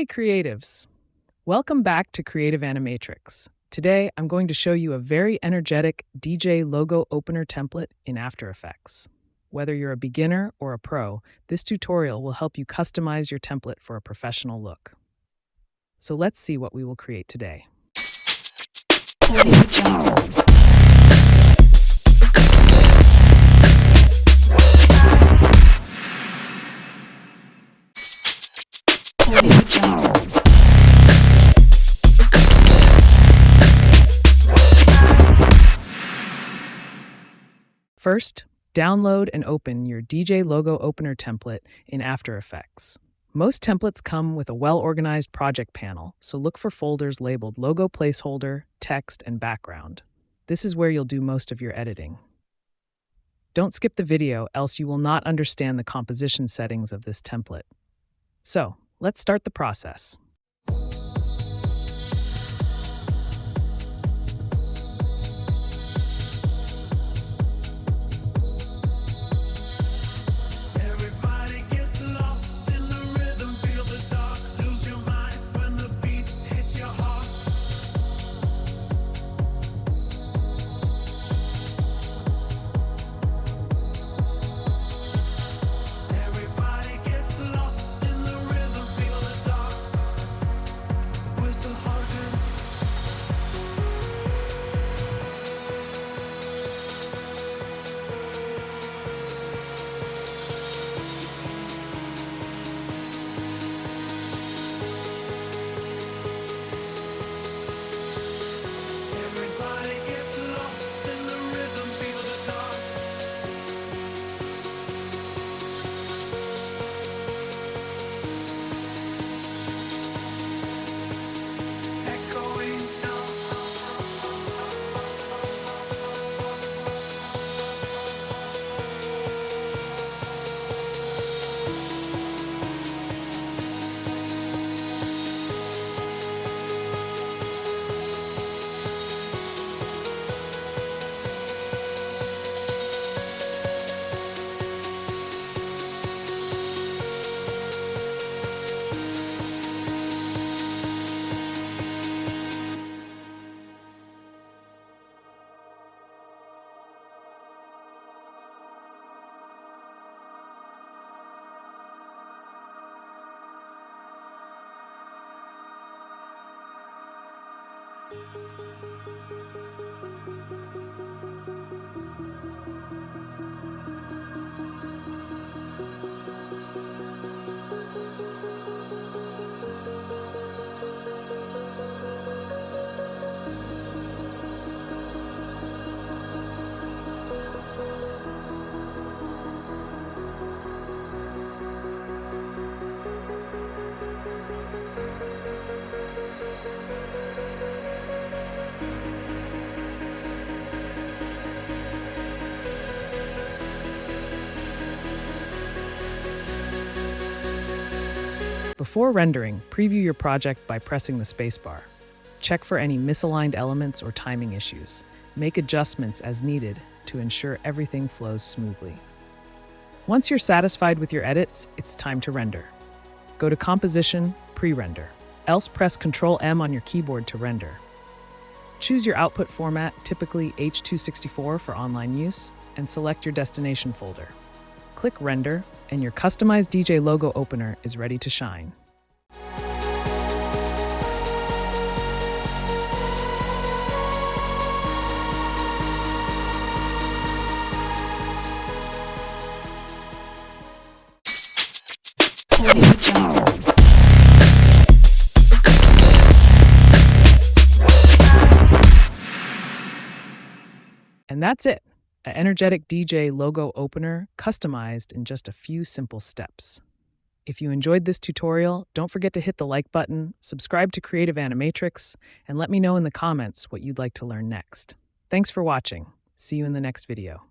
Hey creatives! Welcome back to Creative Animatrix. Today I'm going to show you a very energetic DJ logo opener template in After Effects. Whether you're a beginner or a pro, this tutorial will help you customize your template for a professional look. So let's see what we will create today. First, download and open your DJ logo opener template in After Effects. Most templates come with a well-organized project panel, so look for folders labeled Logo Placeholder, Text, and Background. This is where you'll do most of your editing. Don't skip the video, else you will not understand the composition settings of this template. So, let's start the process. Before rendering, preview your project by pressing the spacebar. Check for any misaligned elements or timing issues. Make adjustments as needed to ensure everything flows smoothly. Once you're satisfied with your edits, it's time to render. Go to Composition, Pre-Render. Else press Ctrl-M on your keyboard to render. Choose your output format, typically H.264 for online use, and select your destination folder. Click Render, and your customized DJ logo opener is ready to shine. And that's it. An energetic DJ logo opener customized in just a few simple steps. If you enjoyed this tutorial, don't forget to hit the like button, subscribe to Creative Animatrix, and let me know in the comments what you'd like to learn next. Thanks for watching. See you in the next video.